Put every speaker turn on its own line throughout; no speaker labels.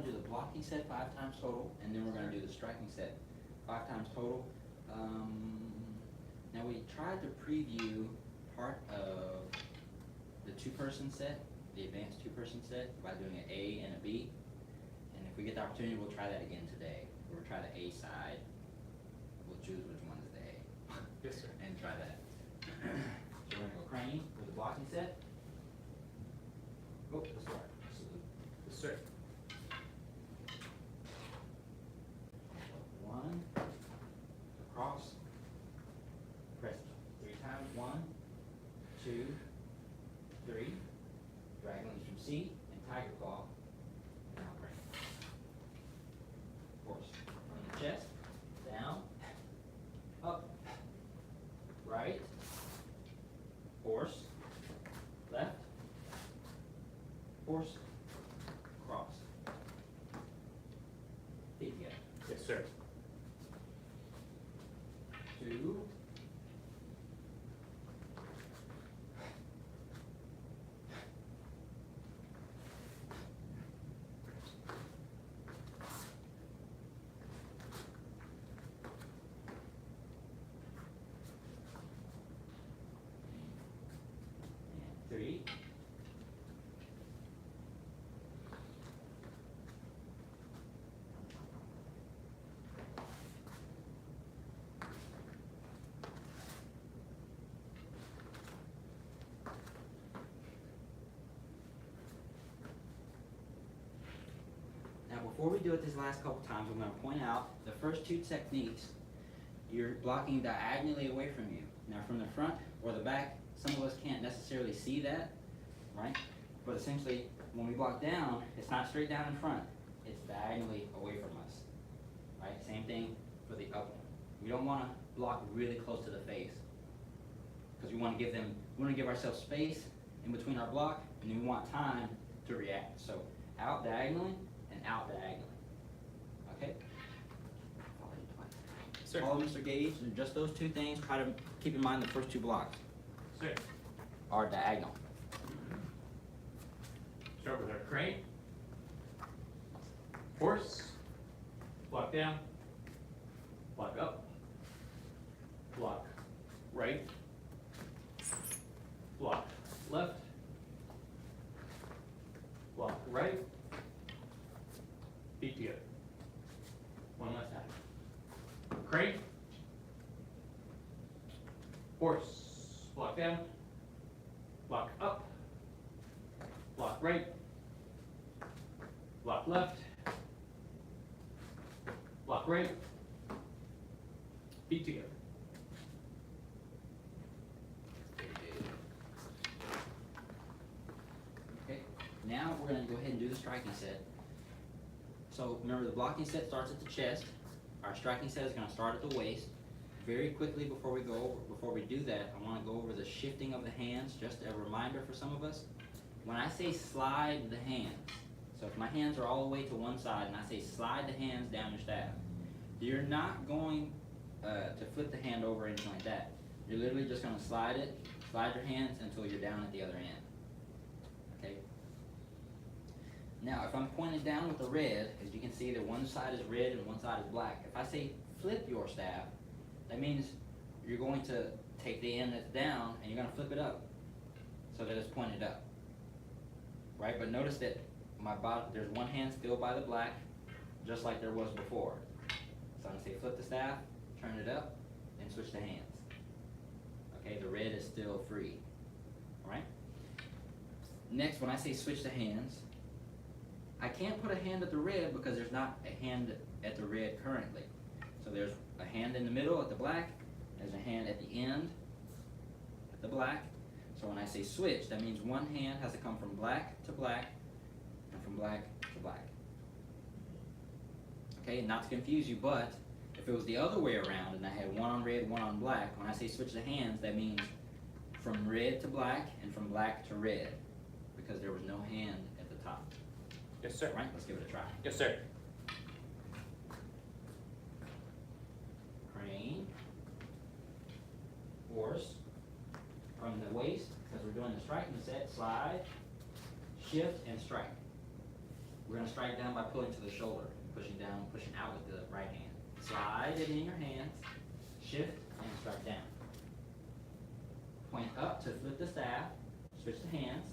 to do the blocking set 5 times total, and then we're going to do the striking set 5 times total. Now we tried to preview part of the 2-person set, the advanced 2-person set, by doing an A and a B. And if we get the opportunity, we'll try that again today. We'll try the A side. We'll choose which one is the A.
Yes, sir.
And try that. So we're going to go crane with the blocking set. Oh, let's start.
Yes, sir.
1, across, press 3 times, 1, 2, 3, diagonally from C, and tiger claw, now crane. Horse, from the chest, down, up, right, horse, left, horse, cross. Feet together.
Yes, sir.
2, 3, 'Now before we do it this last couple times, I'm going to point out the first 2 techniques, you're blocking diagonally away from you. Now from the front or the back, some of us can't necessarily see that, right? But essentially, when we block down, it's not straight down in front, it's diagonally away from us, right? Same thing for the up one. We don't want to block really close to the face, because we want to give ourselves space in between our block, and then we want time to react. So out diagonally and out diagonally. Okay?
Sir.
Follow Mr. Gage, and just those 2 things. Try to keep in mind the first 2 blocks
Sir.
are diagonal.
Start with our crane. Horse. Block down. Block up. Block right. Block left. Block right. Feet together. One last time. Crane. Horse. Block down. Block up. Block right. Block left. Block right. Feet together.
Okay, now we're going to go ahead and do the striking set. So remember, the blocking set starts at the chest. Our striking set is going to start at the waist. Very quickly before we do that, I want to go over the shifting of the hands. Just a reminder for some of us. When I say slide the hands, so if my hands are all the way to one side and I say slide the hands down your staff, you're not going to flip the hand over or anything like that. You're literally just going to slide your hands until you're down at the other end. Okay? Now, if I'm pointing down with the red, as you can see that one side is red and one side is black, if I say flip your staff, that means you're going to take the end that's down and you're going to flip it up so that it's pointed up. Right? But notice that there's one hand still by the black, just like there was before. So I'm going to say flip the staff, turn it up, and switch the hands. Okay, the red is still free. Alright? Next, when I say switch the hands, I can't put a hand at the red because there's not a hand at the red currently. So there's a hand in the middle at the black, there's a hand at the end at the black. So when I say switch, that means one hand has to come from black to black and from black to black. Okay, not to confuse you, but if it was the other way around and I had one on red, one on black, when I say switch the hands, that means from red to black and from black to red, because there was no hand at the top.
Yes, sir.
All right, let's give it a try.
Yes, sir.
Crane, horse, from the waist, because we're doing the striking set, slide, shift, and strike. We're gonna strike down by pulling to the shoulder, pushing down, pushing out with the right hand. Slide it in your hands, shift, and strike down. Point up to flip the staff, switch the hands.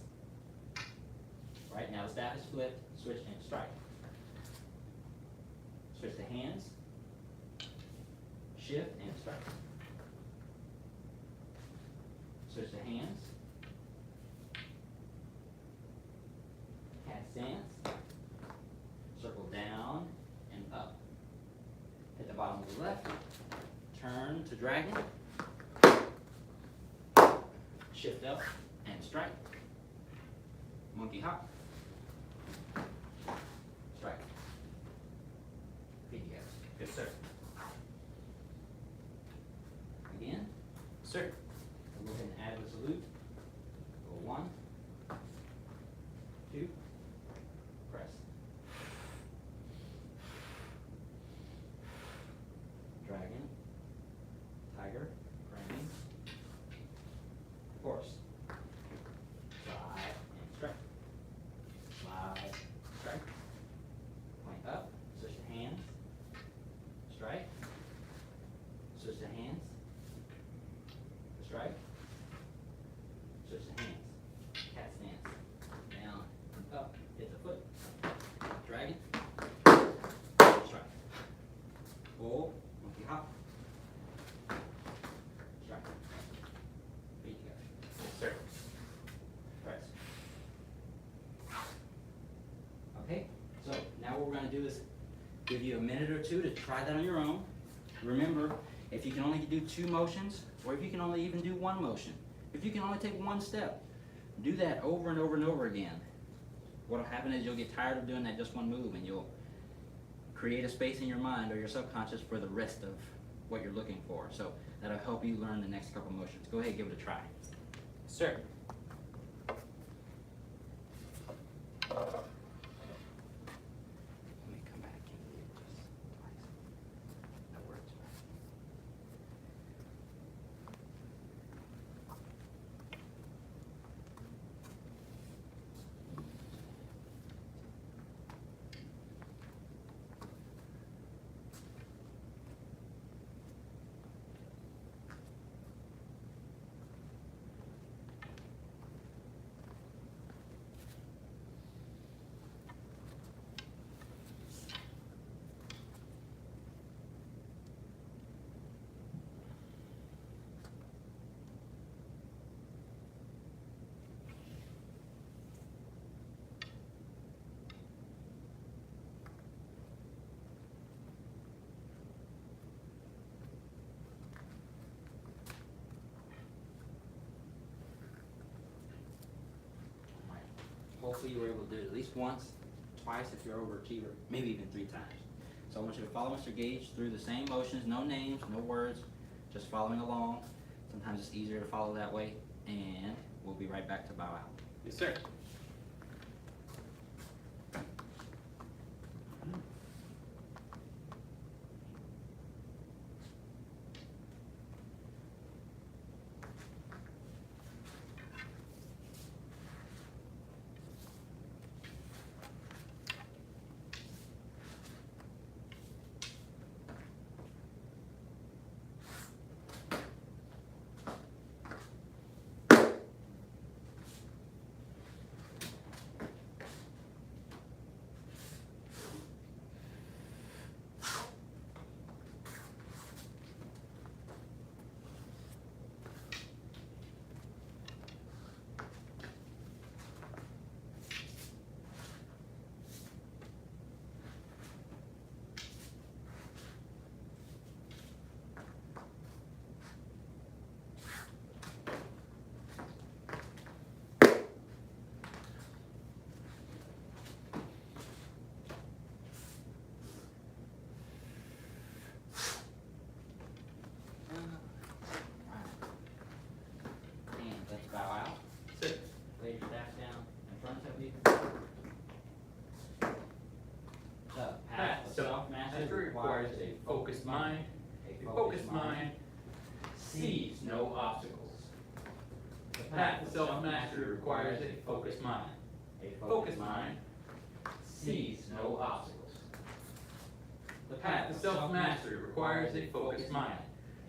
Right, now the staff is flipped, switch and strike. Switch the hands, shift and strike. Switch the hands. Cat stance. Circle down and up. Hit the bottom of the left. Turn to dragon. Shift up and strike. Monkey hop. Strike. Feet together.
Yes, sir.
Again.
Sir.
We'll go ahead and add the salute. Go 1, 2, press. Dragon, tiger, crane, horse. Slide and strike. Slide, strike. Point up, switch the hands. Strike. Switch the hands. Strike. Switch the hands. Cat stance. Down and up. Hit the foot. Dragon. Strike. Pull. Monkey hop. Strike. Feet together.
Yes, sir.
Press. Okay, so now what we're going to do is give you a minute or two to try that on your own. Remember, if you can only do 2 motions, or if you can only even do 1 motion, if you can only take 1 step, do that over and over and over again. What'll happen is you'll get tired of doing that just 1 move, and you'll create a space in your mind or your subconscious for the rest of what you're looking for. So that'll help you learn the next couple motions. Go ahead and give it a try.
Sir.
Let me come back and do it just twice. That works. Hopefully you were able to do it at least once, twice if you're overachiever, maybe even 3 times. So I want you to follow Mr. Gage through the same motions, no names, no words, just following along. Sometimes it's easier to follow that way, and we'll be right back to bow out.
Yes, sir. Requires a focused mind. A focused mind sees no obstacles. The path to self-mastery requires a focused mind. A focused mind sees no obstacles. The path to self-mastery requires a focused mind.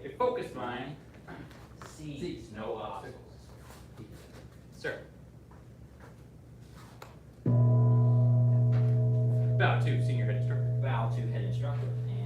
A focused mind sees no obstacles. Sir. Bow to Senior Head Instructor.
Bow to Head Instructor.